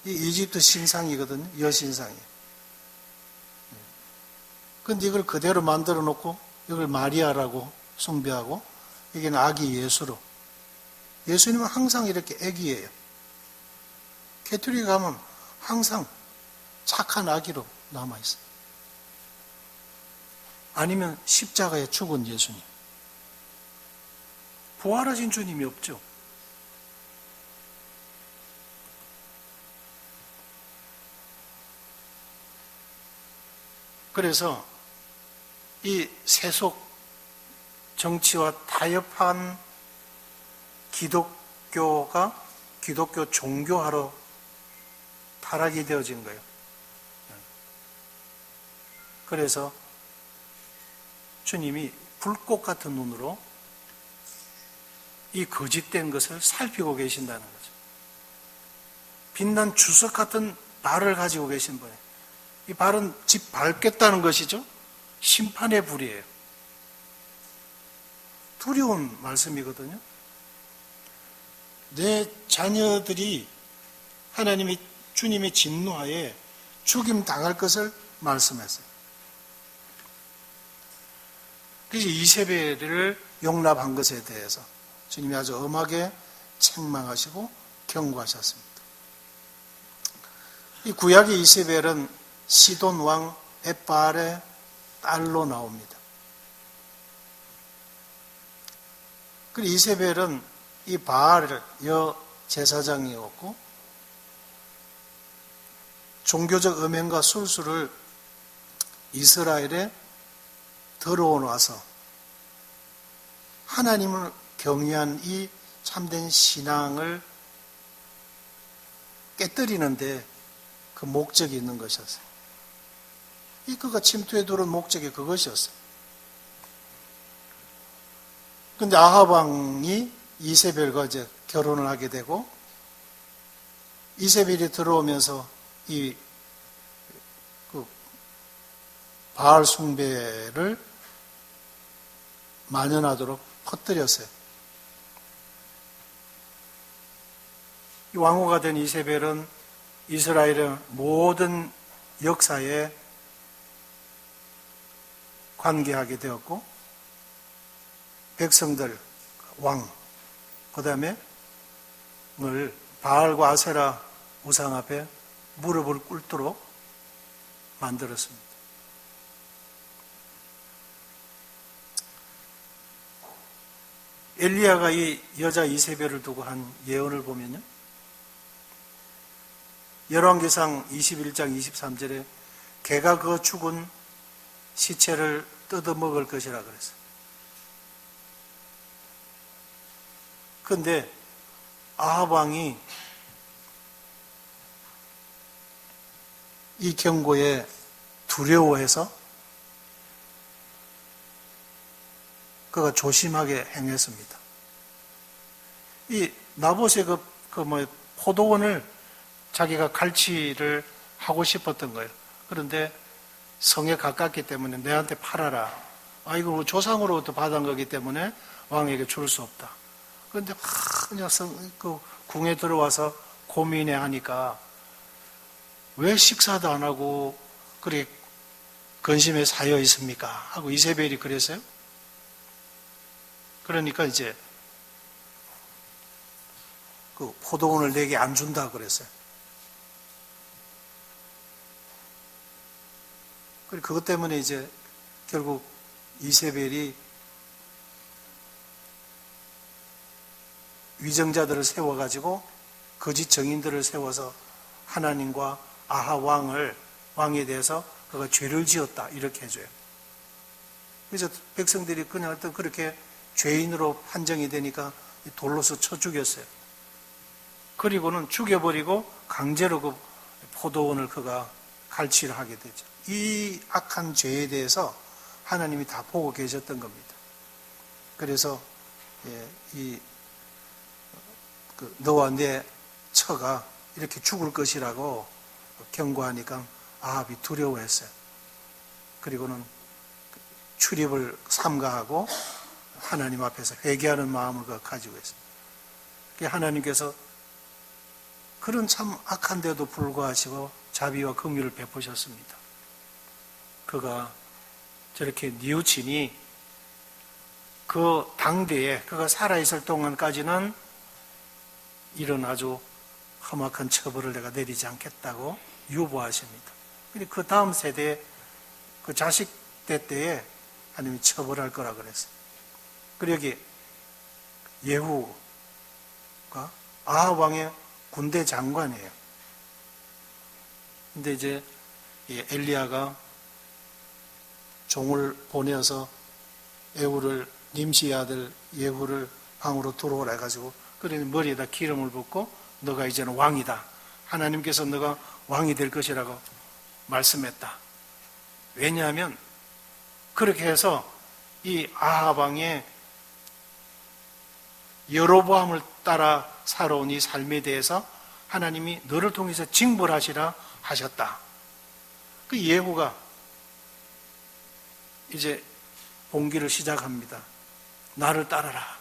이 이집트 신상이거든요. 여신상이. 근데 이걸 그대로 만들어 놓고 이걸 마리아라고 숭배하고 여기는 아기 예수로. 예수님은 항상 이렇게 아기예요. 캐톨릭에 가면 항상 착한 아기로 남아있어요. 아니면 십자가에 죽은 예수님. 부활하신 주님이 없죠. 그래서 이 세속 정치와 타협한 기독교가 기독교 종교화로 타락이 되어진 거예요. 그래서 주님이 불꽃 같은 눈으로 이 거짓된 것을 살피고 계신다는 거죠. 빛난 주석 같은 발을 가지고 계신 분이에요. 이 발은 집 밟겠다는 것이죠. 심판의 불이에요. 두려운 말씀이거든요. 내 자녀들이 하나님이 주님의 진노하에 죽임 당할 것을 말씀했어요. 그래서 이세벨을 용납한 것에 대해서 주님이 아주 엄하게 책망하시고 경고하셨습니다. 이 구약의 이세벨은 시돈 왕 벳바알의 딸로 나옵니다. 그리고 이세벨은 이 바알 여 제사장이었고 종교적 음행과 술수를 이스라엘에 들어와서 하나님을 경외한 이 참된 신앙을 깨뜨리는데 그 목적이 있는 것이었어요. 이 그가 침투에 들어온 목적이 그것이었어요. 그런데 아합 왕이 이세벨과 이제 결혼을 하게 되고 이세벨이 들어오면서 이 바알 숭배를 만연하도록 퍼뜨렸어요. 이 왕후가 된 이세벨은 이스라엘의 모든 역사에 관계하게 되었고 백성들, 왕, 그 다음에 바알과 아세라 우상 앞에 무릎을 꿇도록 만들었습니다. 엘리야가 이 여자 이세벨을 두고 한 예언을 보면요. 열왕기상 21장 23절에 개가 그 죽은 시체를 뜯어먹을 것이라 그랬어요. 그런데 아합 왕이 이 경고에 두려워해서 그가 조심하게 행했습니다. 이 나봇의 포도원을 자기가 갈취를 하고 싶었던 거예요. 그런데 성에 가깝기 때문에 내한테 팔아라. 이거 조상으로부터 받은 거기 때문에 왕에게 줄 수 없다. 그런데 그냥 궁에 들어와서 고민해 하니까 왜 식사도 안 하고 그렇게 근심에 사여 있습니까? 하고 이세벨이 그랬어요. 그러니까 이제 그 포도원을 내게 안 준다 그랬어요. 그것 때문에 이제 결국 이세벨이 위정자들을 세워가지고 거짓 정인들을 세워서 하나님과 아하 왕에 대해서 그가 죄를 지었다 이렇게 해줘요. 그래서 백성들이 그냥 어떤 그렇게 죄인으로 판정이 되니까 돌로서 쳐 죽였어요. 그리고는 죽여버리고 강제로 그 포도원을 그가 갈취를 하게 되죠. 이 악한 죄에 대해서 하나님이 다 보고 계셨던 겁니다. 그래서 너와 내 처가 이렇게 죽을 것이라고 경고하니까 아합이 두려워했어요. 그리고는 출입을 삼가하고 하나님 앞에서 회개하는 마음을 가지고 있습니다. 하나님께서 그런 참 악한데도 불구하시고 자비와 긍휼을 베푸셨습니다. 그가 저렇게 뉘우치니 그 당대에 그가 살아있을 동안까지는 이런 아주 험악한 처벌을 내가 내리지 않겠다고 유보하십니다. 그 다음 세대 그 자식 때에 하나님이 처벌할 거라 그랬어요. 그리고 여기 예후가 아합 왕의 군대 장관이에요. 근데 이제 엘리야가 종을 보내어서 예후를 님시의 아들 예후를 방으로 들어오라 해가지고 그러니 머리에다 기름을 붓고 너가 이제는 왕이다. 하나님께서 너가 왕이 될 것이라고 말씀했다. 왜냐하면 그렇게 해서 이 아합 왕의 여로보암을 따라 살아온 이 삶에 대해서 하나님이 너를 통해서 징벌하시라 하셨다. 그 예후가 이제 봉기를 시작합니다. 나를 따르라.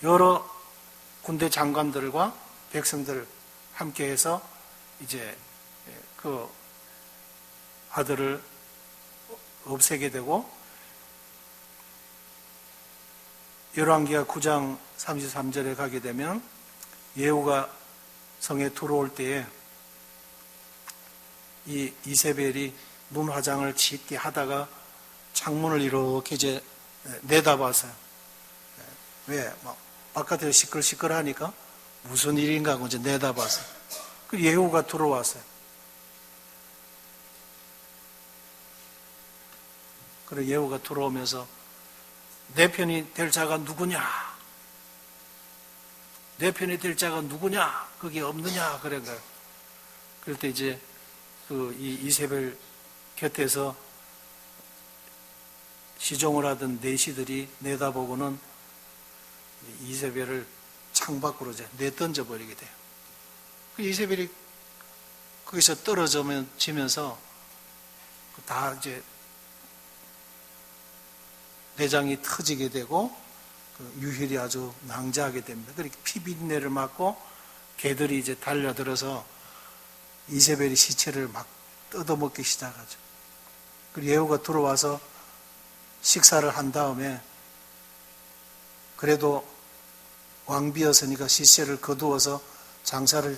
여러 군대 장관들과 백성들 함께해서 이제 그 아들을 없애게 되고 열왕기하 9장 33절에 가게 되면 예후가 성에 들어올 때에 이 이세벨이 눈 화장을 짙게 하다가 창문을 이렇게 이제 내다봐서요. 왜? 막 바깥에서 시끌시끌하니까 무슨 일인가 하고 이제 내다봤어요. 그 예후가 들어왔어요. 그리고 예후가 들어오면서 내 편이 될 자가 누구냐? 내 편이 될 자가 누구냐? 그게 없느냐? 그런 거예요. 그럴 때 이제 그 이세벨 곁에서 시종을 하던 내시들이 내다보고는 이세벨을 창밖으로 이제 내던져버리게 돼요. 그 이세벨이 거기서 떨어지면서 다 이제 내장이 터지게 되고 유혈이 아주 낭자하게 됩니다. 그렇게 피비린내를 맡고 개들이 이제 달려들어서 이세벨의 시체를 막 뜯어먹기 시작하죠. 그리고 예후가 들어와서 식사를 한 다음에 그래도 왕비였으니까 시체를 거두어서 장사를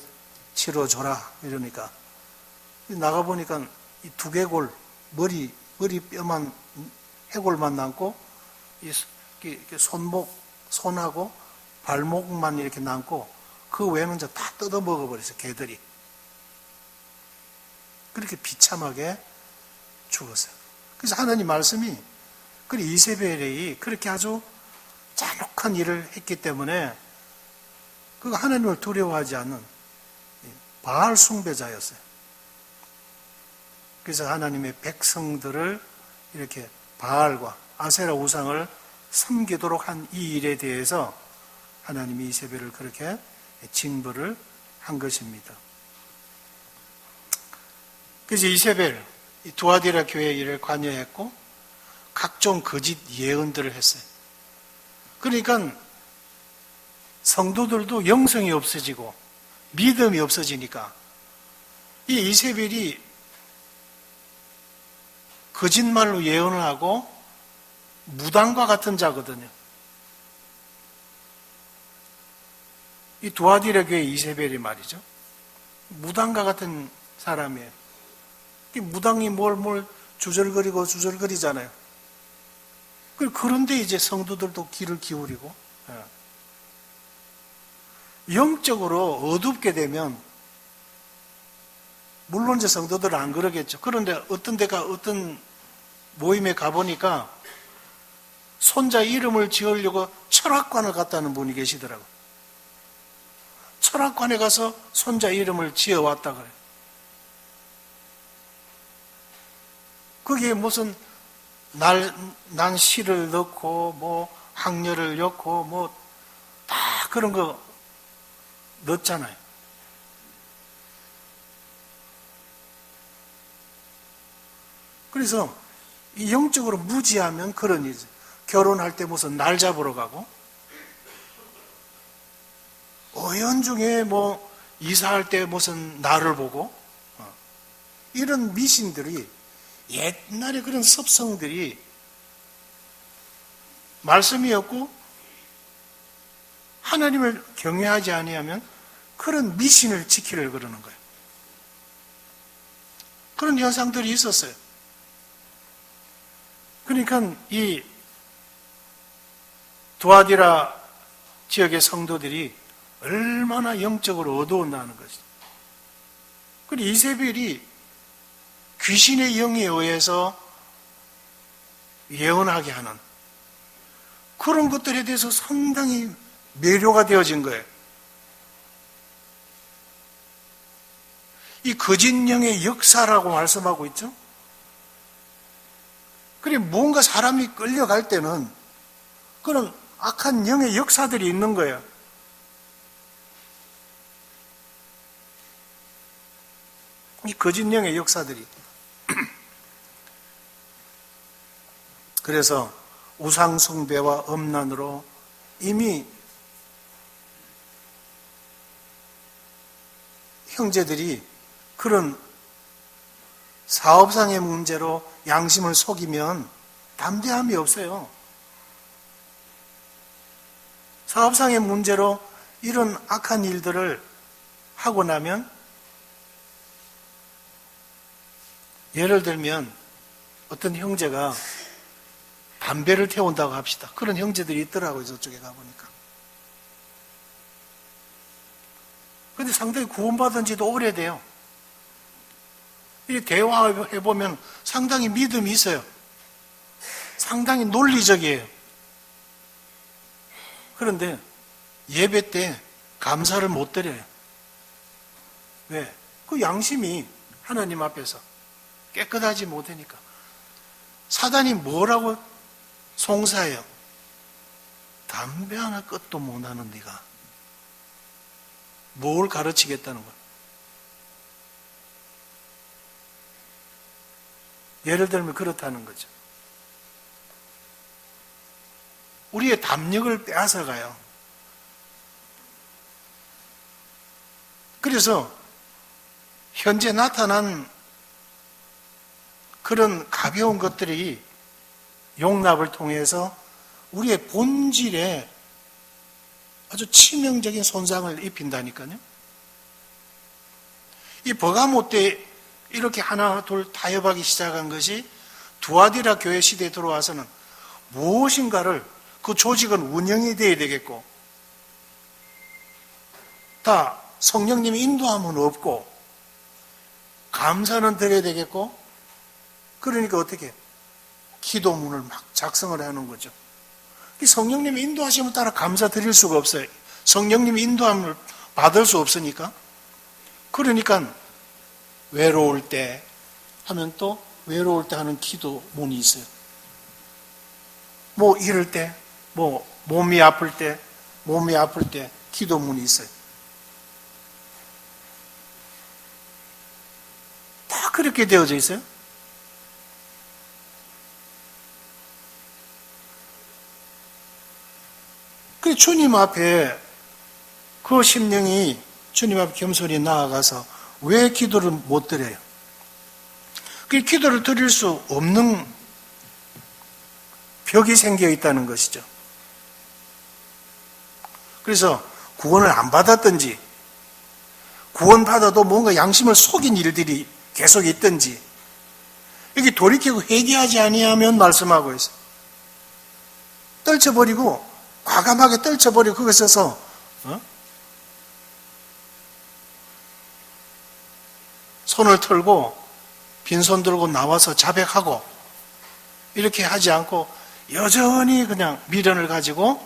치러줘라 이러니까 나가보니까 이 두개골 머리 뼈만 해골만 남고 이 손하고 발목만 이렇게 남고 그 외에는 이제 다 뜯어 먹어버렸어요. 개들이. 그렇게 비참하게 죽었어요. 그래서 하나님 말씀이 그 이세벨이 그렇게 아주 잔혹한 일을 했기 때문에 그 하나님을 두려워하지 않는 바알 숭배자였어요. 그래서 하나님의 백성들을 이렇게 바알과 아세라 우상을 섬기도록 한 이 일에 대해서 하나님이 이세벨을 그렇게 징벌을 한 것입니다. 그래서 이세벨, 두아디라 교회 일을 관여했고 각종 거짓 예언들을 했어요. 그러니까 성도들도 영성이 없어지고 믿음이 없어지니까 이 이세벨이 거짓말로 예언을 하고 무당과 같은 자거든요. 이 두아디라 교회 이세벨이 말이죠. 무당과 같은 사람이에요. 무당이 뭘 주절거리잖아요. 그런데 이제 성도들도 귀를 기울이고 영적으로 어둡게 되면 물론 이제 성도들은 안 그러겠죠. 그런데 어떤 모임에 가보니까 손자 이름을 지으려고 철학관을 갔다는 분이 계시더라고요. 철학관에 가서 손자 이름을 지어왔다 그래요. 거기에 무슨 난시를 넣고 뭐 학렬을 넣고 뭐 다 그런 거 넣었잖아요. 그래서 이 영적으로 무지하면 그런 일이죠. 결혼할 때 무슨 날 잡으러 가고, 어연중에 뭐 이사할 때 무슨 날을 보고, 이런 미신들이, 옛날에 그런 습성들이 말씀이 없고 하나님을 경외하지 아니하면 그런 미신을 지키려고 그러는 거예요. 그런 현상들이 있었어요. 그러니까 이 두아디라 지역의 성도들이 얼마나 영적으로 어두웠나는 것이죠. 그리고 이세벨이 귀신의 영에 의해서 예언하게 하는 그런 것들에 대해서 상당히 매료가 되어진 거예요. 이 거짓 영의 역사라고 말씀하고 있죠. 그리고 뭔가 사람이 끌려갈 때는 그런 악한 영의 역사들이 있는 거예요. 이 거짓 영의 역사들이. 그래서 우상숭배와 음란으로 이미 형제들이 그런 사업상의 문제로 양심을 속이면 담대함이 없어요. 사업상의 문제로 이런 악한 일들을 하고 나면, 예를 들면 어떤 형제가 담배를 태운다고 합시다. 그런 형제들이 있더라고요, 저쪽에 가보니까. 근데 상당히 구원받은 지도 오래돼요. 이 대화해보면 상당히 믿음이 있어요. 상당히 논리적이에요. 그런데 예배 때 감사를 못 드려요. 왜? 그 양심이 하나님 앞에서 깨끗하지 못하니까. 사단이 뭐라고 송사해요? 담배 하나 끝도 못하는 네가 뭘 가르치겠다는 거야? 예를 들면 그렇다는 거죠. 우리의 담력을 빼앗아가요. 그래서 현재 나타난 그런 가벼운 것들이 용납을 통해서 우리의 본질에 아주 치명적인 손상을 입힌다니까요. 이 버가모 때 이렇게 하나 둘 타협하기 시작한 것이 두아디라 교회 시대에 들어와서는 무엇인가를, 그 조직은 운영이 되어야 되겠고, 다 성령님의 인도함은 없고, 감사는 드려야 되겠고, 그러니까 어떻게? 기도문을 막 작성을 하는 거죠. 성령님의 인도하심을 따라 감사 드릴 수가 없어요. 성령님의 인도함을 받을 수 없으니까. 그러니까 외로울 때 하면 또 외로울 때 하는 기도문이 있어요. 뭐 이럴 때, 뭐 몸이 아플 때 기도문이 있어요. 다 그렇게 되어져 있어요. 그 주님 앞에 그 심령이 주님 앞에 겸손히 나아가서 왜 기도를 못 드려요? 그 기도를 드릴 수 없는 벽이 생겨 있다는 것이죠. 그래서 구원을 안 받았든지, 구원받아도 뭔가 양심을 속인 일들이 계속 있든지, 여기 돌이키고 회개하지 아니하면 말씀하고 있어요. 떨쳐버리고, 과감하게 떨쳐버리고 그것에서 손을 털고 빈손 들고 나와서 자백하고 이렇게 하지 않고 여전히 그냥 미련을 가지고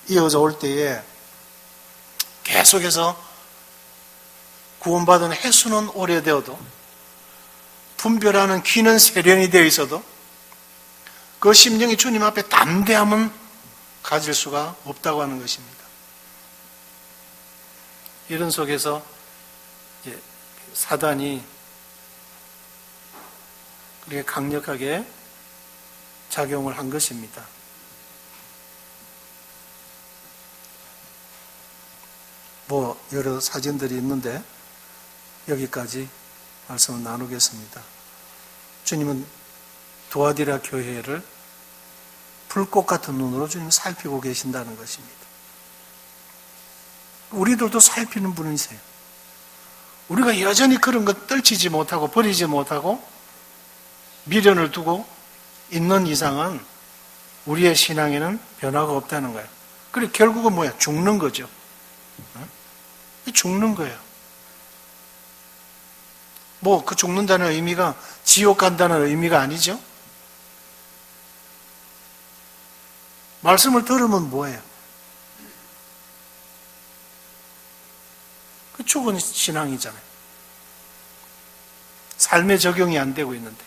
이어져 올 때에 계속해서 구원받은 횟수는 오래되어도, 분별하는 귀는 세련이 되어 있어도 그 심령이 주님 앞에 담대함은 가질 수가 없다고 하는 것입니다. 이런 속에서 이제 사단이 그렇게 강력하게 작용을 한 것입니다. 여러 사진들이 있는데 여기까지 말씀을 나누겠습니다. 주님은 두아디라 교회를 불꽃 같은 눈으로 주님 살피고 계신다는 것입니다. 우리들도 살피는 분이세요. 우리가 여전히 그런 것 떨치지 못하고 버리지 못하고 미련을 두고 있는 이상은 우리의 신앙에는 변화가 없다는 거예요. 그래 결국은 뭐야? 죽는 거죠. 죽는 거예요. 그 죽는다는 의미가 지옥 간다는 의미가 아니죠. 말씀을 들으면 뭐예요? 그 죽은 신앙이잖아요. 삶에 적용이 안 되고 있는데.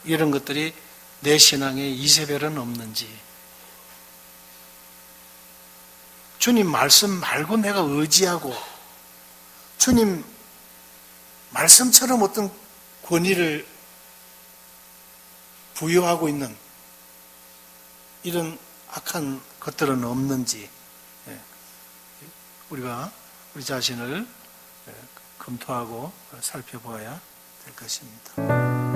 이런 것들이 내 신앙에 이세벨은 없는지, 주님 말씀 말고 내가 의지하고 주님 말씀처럼 어떤 권위를 부여하고 있는 이런 악한 것들은 없는지 우리가 우리 자신을 검토하고 살펴보아야 될 것입니다.